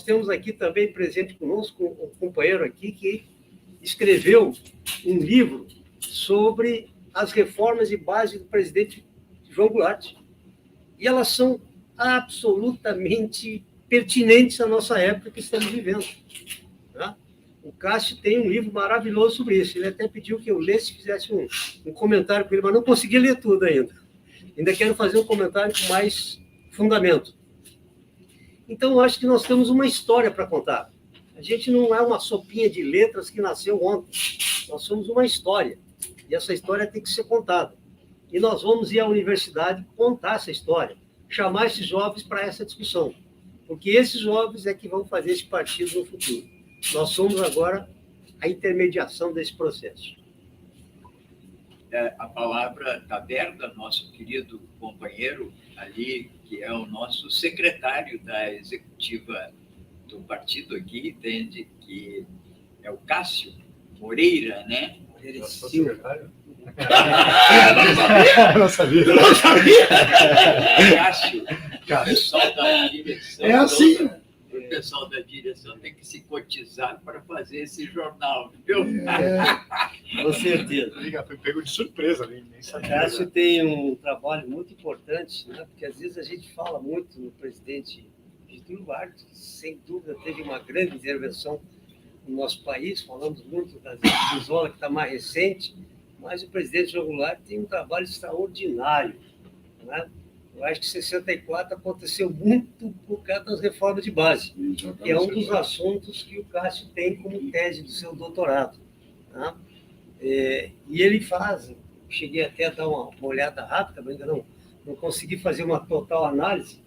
temos aqui também presente conosco um companheiro aqui que escreveu um livro sobre as reformas de base do presidente João Goulart. E elas são absolutamente pertinentes à nossa época que estamos vivendo. Tá? O Cássio tem um livro maravilhoso sobre isso. Ele até pediu que eu lesse e fizesse um comentário com ele, mas não consegui ler tudo ainda. Ainda quero fazer um comentário com mais fundamento. Então, eu acho que nós temos uma história para contar. A gente não é uma sopinha de letras que nasceu ontem. Nós somos uma história. E essa história tem que ser contada. E nós vamos ir à universidade contar essa história, chamar esses jovens para essa discussão. Porque esses jovens é que vão fazer esse partido no futuro. Nós somos agora a intermediação desse processo. A palavra está aberta, nosso querido companheiro ali, que é o nosso secretário da executiva do partido aqui, entende? Que é o Cássio Moreira, né? Moreira Silva. Não sabia. Cássio, o pessoal da direção. É assim. O pessoal da direção tem que se cotizar para fazer esse jornal, viu? Com certeza. Foi pego de surpresa, nem sabia. Cássio tem um trabalho muito importante, né? Porque às vezes a gente fala muito no presidente Getúlio Vargas, que sem dúvida teve uma grande intervenção no nosso país, falamos muito da Brizola, que está mais recente, mas o presidente João Goulart tem um trabalho extraordinário, né? Eu acho que em 64 aconteceu muito por causa das reformas de base, que é um dos assuntos que o Cássio tem como tese do seu doutorado. Tá? E ele faz, cheguei até a dar uma olhada rápida, mas ainda não consegui fazer uma total análise,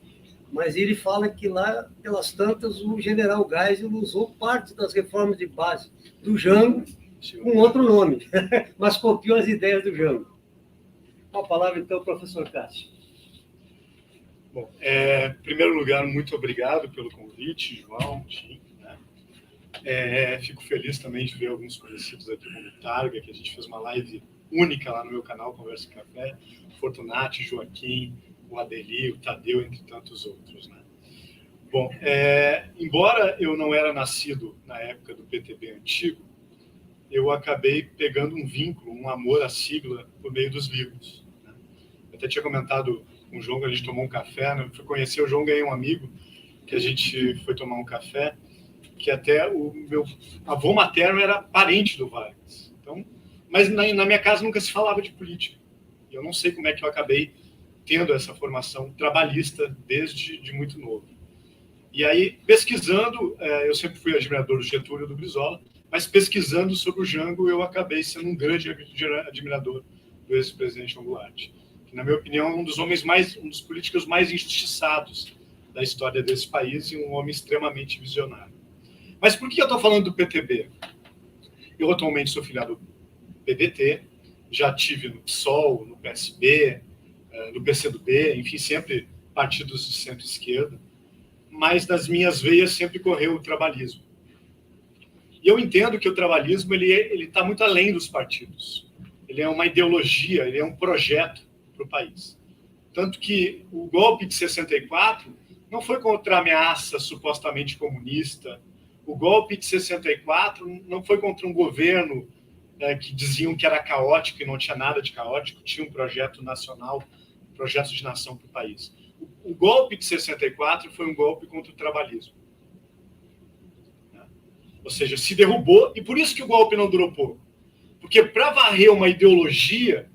mas ele fala que lá, pelas tantas, o general Geisel usou parte das reformas de base do Jango com outro nome, mas copiou as ideias do Jango. Uma palavra, então, professor Cássio. Bom, em primeiro lugar, muito obrigado pelo convite, João, Tim. Né? Fico feliz também de ver alguns conhecidos aqui como Targa, que a gente fez uma live única lá no meu canal, Conversa e Café, Fortunati, Joaquim, o Adeli, o Tadeu, entre tantos outros. Né? Bom, embora eu não era nascido na época do PTB antigo, eu acabei pegando um vínculo, um amor à sigla por meio dos livros. Né? Eu até tinha comentado com o João, que a gente tomou um café, né? Fui conhecer o João, ganhei um amigo, que a gente foi tomar um café, que até o meu avô materno era parente do Vargas. Então, mas na minha casa nunca se falava de política. E eu não sei como é que eu acabei tendo essa formação trabalhista desde de muito novo. E aí, pesquisando, eu sempre fui admirador do Getúlio e do Brizola, mas pesquisando sobre o Jango, eu acabei sendo um grande admirador do ex-presidente João Goulart, que, na minha opinião, é um dos políticos mais injustiçados da história desse país e um homem extremamente visionário. Mas por que eu estou falando do PTB? Eu atualmente sou filiado do PDT, já tive no PSOL, no PSB, no PCdoB, enfim, sempre partidos de centro-esquerda, mas nas minhas veias sempre correu o trabalhismo. E eu entendo que o trabalhismo ele está muito além dos partidos. Ele é uma ideologia, ele é um projeto para o país. Tanto que o golpe de 64 não foi contra a ameaça supostamente comunista. O golpe de 64 não foi contra um governo que diziam que era caótico e não tinha nada de caótico, tinha um projeto nacional, um projeto de nação para o país. O golpe de 64 foi um golpe contra o trabalhismo. Ou seja, se derrubou, e por isso que o golpe não durou pouco. Porque para varrer uma ideologia,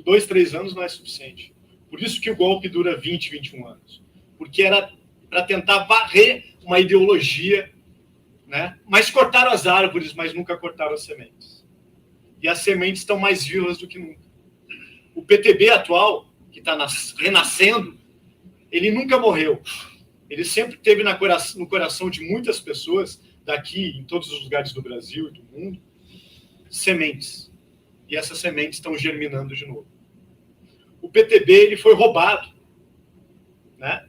2, 3 anos não é suficiente. Por isso que o golpe dura 20, 21 anos. Porque era para tentar varrer uma ideologia, né? Mas cortaram as árvores, mas nunca cortaram as sementes. E as sementes estão mais vivas do que nunca. O PTB atual, que está renascendo, ele nunca morreu. Ele sempre teve no coração de muitas pessoas, daqui, em todos os lugares do Brasil e do mundo, sementes. E essas sementes estão germinando de novo. O PTB ele foi roubado, né?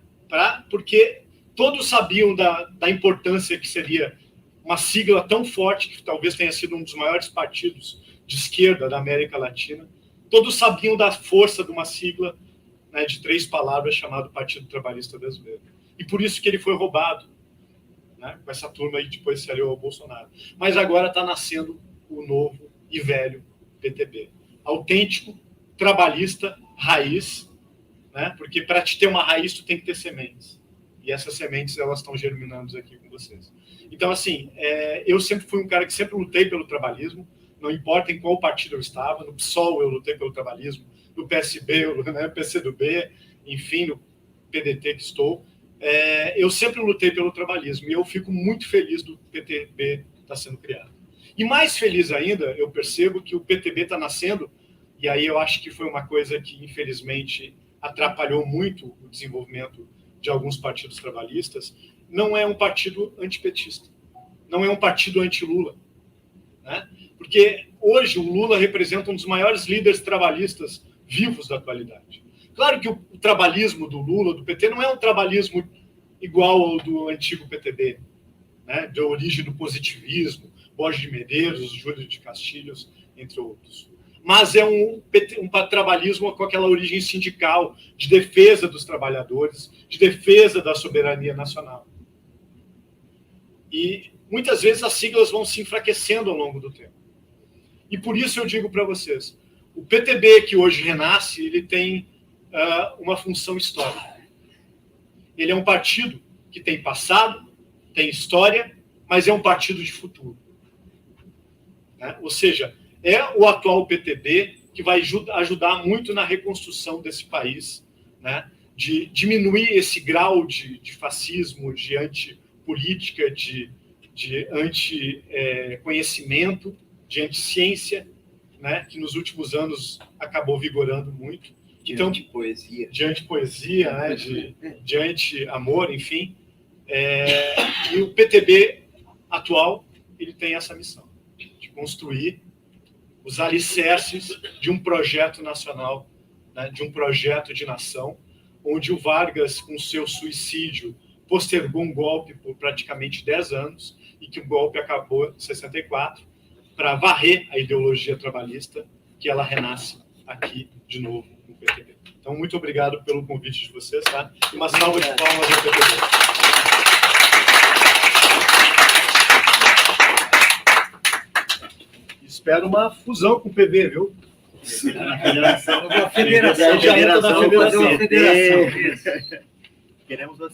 Porque todos sabiam da importância que seria uma sigla tão forte, que talvez tenha sido um dos maiores partidos de esquerda da América Latina. Todos sabiam da força de uma sigla, né, de 3 palavras chamado Partido Trabalhista Brasileiro. E por isso que ele foi roubado. né, com essa turma aí que depois se aliou ao Bolsonaro. Mas agora está nascendo o novo e velho PTB. Autêntico, trabalhista, raiz, né, porque para te ter uma raiz tu tem que ter sementes. E essas sementes, elas estão germinando aqui com vocês. Então, assim, eu sempre fui um cara que sempre lutei pelo trabalhismo, não importa em qual partido eu estava, no PSOL eu lutei pelo trabalhismo, no PSB, no PCdoB, enfim, no PDT que estou, eu sempre lutei pelo trabalhismo e eu fico muito feliz do PTB estar sendo criado. E mais feliz ainda, eu percebo que o PTB está nascendo, e aí eu acho que foi uma coisa que, infelizmente, atrapalhou muito o desenvolvimento de alguns partidos trabalhistas, não é um partido antipetista, não é um partido anti-Lula, né? Porque hoje o Lula representa um dos maiores líderes trabalhistas vivos da atualidade. Claro que o trabalhismo do Lula, do PT, não é um trabalhismo igual ao do antigo PTB, né? De origem do positivismo, Borges de Medeiros, Júlio de Castilhos, entre outros. Mas é um trabalhismo com aquela origem sindical, de defesa dos trabalhadores, de defesa da soberania nacional. E muitas vezes as siglas vão se enfraquecendo ao longo do tempo. E por isso eu digo para vocês, o PTB que hoje renasce, ele tem uma função histórica. Ele é um partido que tem passado, tem história, mas é um partido de futuro. Né? Ou seja, é o atual PTB que vai ajudar muito na reconstrução desse país, né? De diminuir esse grau de fascismo, de antipolítica, de anti-conhecimento, de anti-ciência, né? Que nos últimos anos acabou vigorando muito. De anti-poesia. De anti-poesia, né? de anti-amor, enfim. E o PTB atual, ele tem essa missão, de construir os alicerces de um projeto nacional, né, de um projeto de nação, onde o Vargas, com seu suicídio, postergou um golpe por praticamente 10 anos, e que o golpe acabou em 64, para varrer a ideologia trabalhista, que ela renasce aqui de novo no PTB. Então, muito obrigado pelo convite de vocês, tá? E uma salva de palmas ao PTB. Espero uma fusão com o PB, viu? Uma federação. Federação. Queremos você.